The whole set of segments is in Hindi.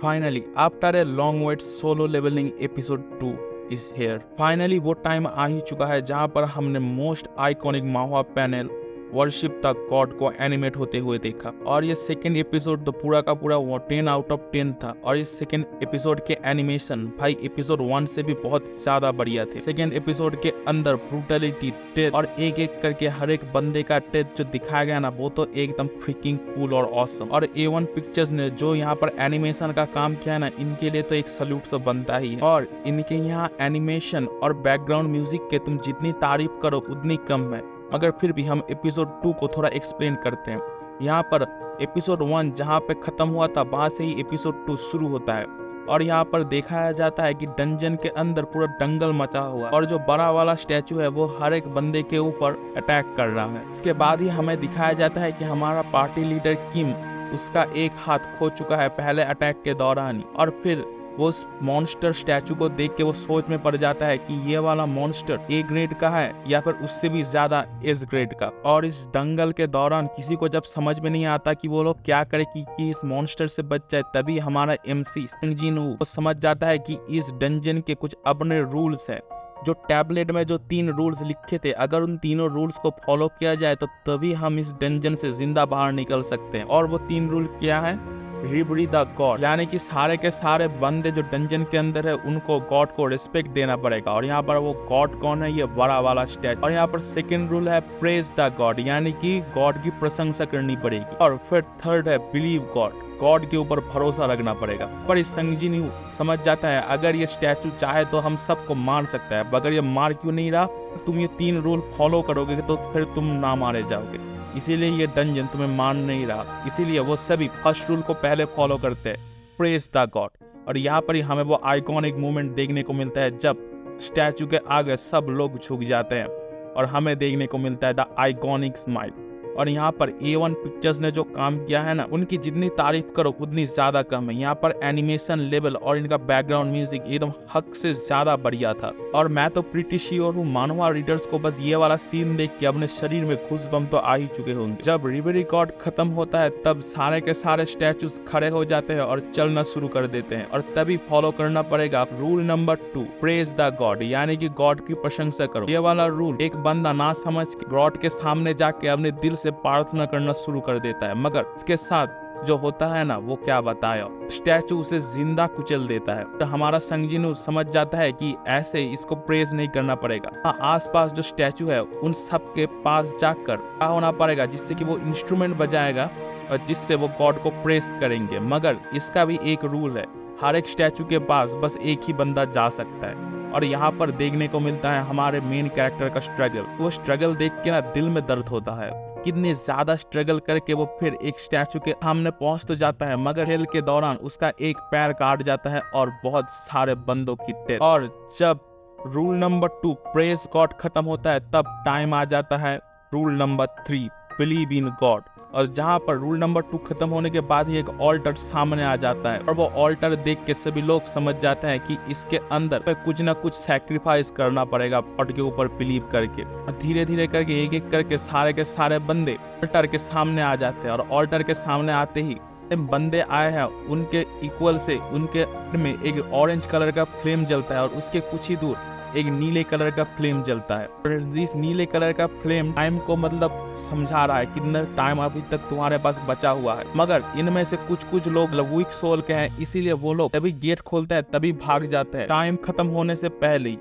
Finally, after a long wait, solo leveling episode 2 is here. Finally वो टाइम आ ही चुका है जहां पर हमने मोस्ट आइकॉनिक माहवा पैनल वर्शिप द गॉड को एनिमेट होते हुए देखा। और ये सेकंड एपिसोड तो पूरा का पूरा 10 आउट ऑफ 10 था। और इस सेकंड एपिसोड के एनिमेशन भाई एपिसोड 1 से भी बहुत ज्यादा बढ़िया थे। सेकंड एपिसोड के अंदर ब्रूटलिटी, डेथ और एक एक करके हर एक बंदे का डेथ जो दिखाया गया ना, वो तो एकदम फ्रिकिंग कूल और ऑसम। और A1 पिक्चर्स ने जो यहाँ पर एनिमेशन का काम किया है ना, इनके लिए तो एक सल्यूट तो बनता ही है। और इनके यहाँ एनिमेशन और बैकग्राउंड म्यूजिक के तुम जितनी तारीफ करो उतनी कम है। मगर फिर भी हम एपिसोड 2 को थोड़ा एक्सप्लेन करते हैं। यहाँ पर एपिसोड 1 जहाँ पे खत्म हुआ था, वहां से ही एपिसोड 2 शुरू होता है। और यहाँ पर दिखाया जाता है कि डंजन के अंदर पूरा दंगल मचा हुआ और जो बड़ा वाला स्टैचू है वो हर एक बंदे के ऊपर अटैक कर रहा है। इसके बाद ही हमें दिखाया जाता है कि हमारा पार्टी लीडर किम, उसका एक हाथ खो चुका है पहले अटैक के दौरान ही। और फिर वो उस मॉन्स्टर स्टैचू को देख के वो सोच में पड़ जाता है कि ये वाला मॉन्स्टर ए ग्रेड का है या फिर उससे भी ज्यादा एस ग्रेड का। और इस दंगल के दौरान किसी को जब समझ में नहीं आता कि वो लोग क्या करे कि इस मॉन्स्टर से बच जाए, तभी हमारा MC संग जिन वू वो समझ जाता है कि इस डंजन के कुछ अपने रूल्स है। जो टैबलेट में जो 3 रूल्स लिखे थे, अगर उन तीनों रूल्स को फॉलो किया जाए तो तभी हम इस डंजन से जिंदा बाहर निकल सकते हैं। और वो 3 रूल क्या है? रिबरी द गॉड, यानी कि सारे के सारे बंदे जो डंजन के अंदर है उनको गॉड को रिस्पेक्ट देना पड़ेगा। और यहाँ पर वो गॉड कौन है? ये बड़ा वाला स्टैचू। और यहाँ पर सेकंड रूल है प्रेज द गॉड, यानी कि गॉड की प्रशंसा करनी पड़ेगी। और फिर थर्ड है बिलीव गॉड, गॉड के ऊपर भरोसा रखना पड़ेगा। पर इस संग जिन वू समझ जाता है अगर ये स्टैचू चाहे तो हम सबको मार सकता है, मगर ये मार क्यों नहीं रहा? तुम ये 3 रूल फॉलो करोगे तो फिर तुम ना मारे जाओगे, इसीलिए ये डंजन तुम्हें मान नहीं रहा। इसीलिए वो सभी फर्स्ट रूल को पहले फॉलो करते हैं, प्रेज द गॉड। और यहाँ पर ही हमें वो आइकॉनिक मोमेंट देखने को मिलता है जब स्टैचू के आगे सब लोग झुक जाते हैं और हमें देखने को मिलता है द आइकॉनिक स्माइल। और यहाँ पर A1 पिक्चर्स ने जो काम किया है ना, उनकी जितनी तारीफ करो उतनी ज्यादा कम है। यहाँ पर एनिमेशन लेवल और इनका बैकग्राउंड म्यूजिक एकदम हद से ज्यादा बढ़िया था। और मैं तो प्रीटी श्योर हूँ मानवा रीडर्स को बस ये वाला सीन देख के अपने शरीर में गूज़बम्प तो आ ही चुके होंगे। जब रिबरी गॉड खत्म होता है तब सारे के सारे स्टैचूज खड़े हो जाते हैं और चलना शुरू कर देते हैं। और तभी फॉलो करना पड़ेगा rule number 2, praise the God, यानी कि गॉड की प्रशंसा करो। ये वाला रूल एक बंदा ना समझ के गॉड के सामने जाके अपने दिल से प्रार्थना करना शुरू कर देता है, मगर इसके साथ जो होता है ना वो क्या बताया, स्टैचू उसे जिंदा कुचल देता है। तो हमारा संग जिन वू समझ जाता है कि ऐसे इसको प्रेज नहीं करना पड़ेगा। आसपास जो स्टैचू है उन सब के पास जाकर क्या होना पड़ेगा जिससे कि वो इंस्ट्रूमेंट बजाएगा और जिससे वो गॉड को प्रेज करेंगे। मगर इसका भी एक रूल है, हर एक स्टैचू के पास बस एक ही बंदा जा सकता है। और यहाँ पर देखने को मिलता है हमारे मेन कैरेक्टर का स्ट्रगल। वो स्ट्रगल देख के ना दिल में दर्द होता है, कितने ज्यादा स्ट्रगल करके वो फिर एक स्टैचू के सामने पहुंच तो जाता है, मगर खेल के दौरान उसका एक पैर काट जाता है और बहुत सारे बंदों की डेथ। और जब रूल नंबर 2 प्रेज गॉड खत्म होता है तब टाइम आ जाता है rule number 3 believe in God. और जहां पर रूल नंबर 2 खत्म होने के बाद ही एक ऑल्टर सामने आ जाता है और वो ऑल्टर देख के सभी लोग समझ जाते हैं कि इसके अंदर कुछ ना कुछ सैक्रिफाइस करना पड़ेगा गॉड के ऊपर बिलीव करके। और धीरे धीरे करके एक एक करके सारे के सारे बंदे ऑल्टर के सामने आ जाते हैं। और ऑल्टर के सामने आते ही बंदे आए हैं उनके इक्वल से उनके में एक ऑरेंज कलर का फ्लेम जलता है और उसके कुछ ही दूर एक नीले कलर का फ्लेम जलता है। और इस नीले कलर का फ्लेम टाइम को मतलब समझा रहा है कितना टाइम अभी तक तुम्हारे पास बचा हुआ है। मगर इनमें से कुछ लोग वीक सोल के हैं, इसीलिए वो लोग तभी गेट खोलते हैं तभी भाग जाते हैं टाइम खत्म होने से पहले ही।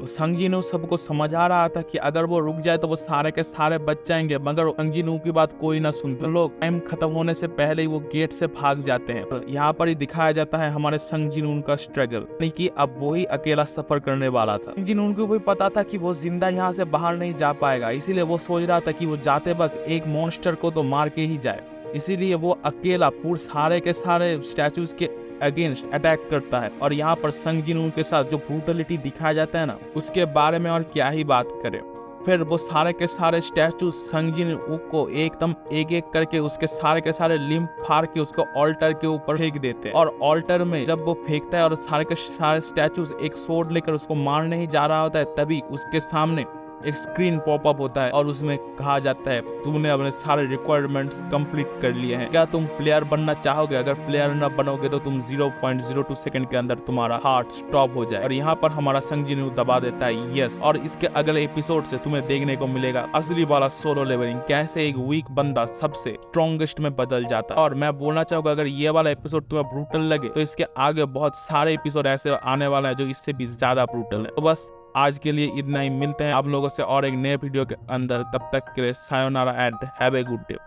संग जिन वू सबको समझा रहा था कि अगर वो रुक जाए तो वो सारे के सारे बच जाएंगे, मगर संग जिन वू की बात कोई ना सुनता। लोग टाइम खत्म होने से पहले ही वो गेट से भाग जाते हैं। तो यहाँ पर ही दिखाया जाता है हमारे संग जिन वू का स्ट्रगल, यानी कि अब वो ही अकेला सफर करने वाला था। संग जिन वू को भी पता था कि वो जिंदा यहाँ से बाहर नहीं जा पाएगा, इसीलिए वो सोच रहा था कि वो जाते वक्त एक मॉन्स्टर को तो मार के ही जाए। इसीलिए वो अकेला पूरे सारे के सारे स्टैचूज के अगेंस्ट अटैक करता है। और यहाँ पर संग जिन वू के साथ जो ब्रूटलिटी दिखाया जाता है ना, उसके बारे में और क्या ही बात करें। फिर वो सारे के सारे स्टैचू संग जिन वू को एकदम एक एक करके उसके सारे के सारे लिम्ब फाड़ के उसको ऑल्टर के ऊपर फेंक देते हैं। और ऑल्टर में जब वो फेंकता है और सारे के सारे स्टैचूज एक स्वॉर्ड लेकर उसको मारने ही जा रहा होता है, तभी उसके सामने एक स्क्रीन पॉपअप होता है और उसमें कहा जाता है तुमने अपने सारे रिक्वायरमेंट्स कंप्लीट कर लिए हैं, क्या तुम प्लेयर बनना चाहोगे? अगर प्लेयर न बनोगे तो तुम 0.02 सेकंड के अंदर तुम्हारा हार्ट स्टॉप हो जाए। और यहाँ पर हमारा संजीव दबा देता है यस। और इसके अगले एपिसोड से तुम्हें देखने को मिलेगा असली वाला सोलो लेवलिंग, कैसे एक वीक बंदा सबसे स्ट्रॉन्गेस्ट में बदल जाता है। और मैं बोलना चाहूंगा अगर ये वाला एपिसोड तुम्हें ब्रूटल लगे तो इसके आगे बहुत सारे एपिसोड ऐसे आने वाला है जो इससे भी ज्यादा ब्रूटल है। तो बस आज के लिए इतना ही, मिलते हैं आप लोगों से और एक नए वीडियो के अंदर। तब तक के लिए sayonara and have a good day.